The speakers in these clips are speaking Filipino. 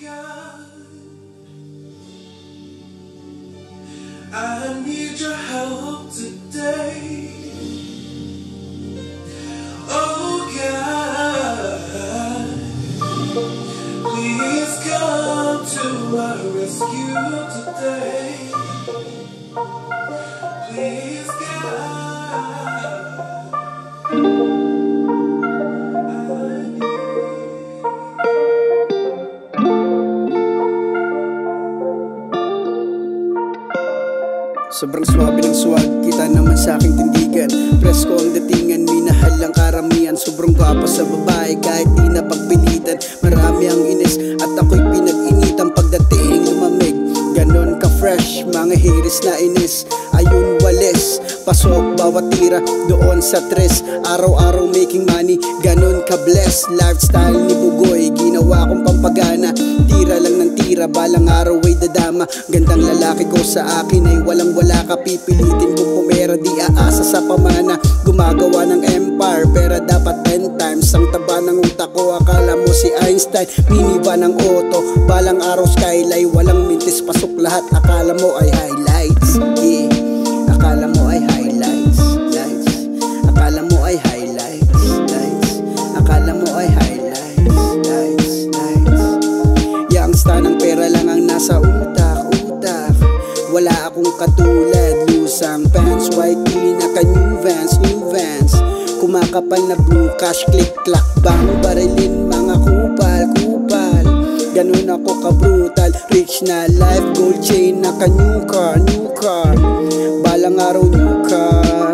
God, I need your help today. Oh God, please come to our rescue today. Please God, sobrang swabe ng swag, kita naman sa aking tindigan. Presko ang datingan, minahal ang karamihan. Sobrang gwapo sa babae kahit di napagpilitan. Marami ang inis at ako'y pinag-initan. Pagdating lumamig, ganon ka-fresh, mga hiris na inis. Ayun walis, pasok bawat tira doon sa tres. Araw-araw making money, ganon ka-bless. Lifestyle ni Bugoy, ginawa kong pampagana. Tira lang ng tira, balang araw ay dadama. Gandang lalaki ko sa akin ay walang-wala ka. Pipilitin kong pumera, di aasa sa pamana. Gumagawa ng empire, pera dapat 10 times. Ang taba ng utak ko, akala mo si Einstein. Minivan ng auto, balang araw skyline. Walang mintis, pasok lahat, akala mo ay highlights. Yeah, akala mo ay highlights, lights. Akala mo ay highlights, lights. Akala mo ay highlights, lights, lights. Youngsta ng pera lang ang nasa utak, utak. Wala akong katulad, lusang pants, white tee, naka new vans, new vans. Kumakapal na blue cash, click clack bang, barilin mga kupal, kupal. Ganun ako ka-brutal, rich na life, gold chain, naka new car, new car. Balang araw new car.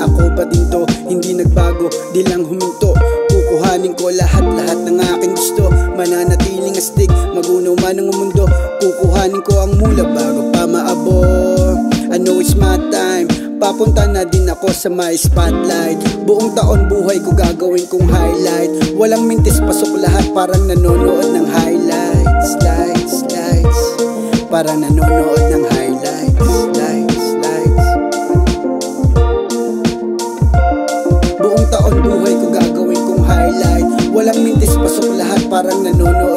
Ako pa din to, hindi nagbago, di lang huminto. Kukuhanin ko lahat-lahat ng aking gusto. Mananatiling astig, magunaw man ang mundo. Kukuhanin ko ang mula bago pa maabo. I know it's my time, papunta na din ako sa my spotlight. Buong taon buhay ko gagawin kong highlight. Walang mintis, pasok lahat, parang nanonood ng highlights. Lights, lights, parang nanonood ng highlights. Lights, lights. Buong taon buhay ko gagawin kong highlight. Walang mintis, pasok lahat, parang nanonood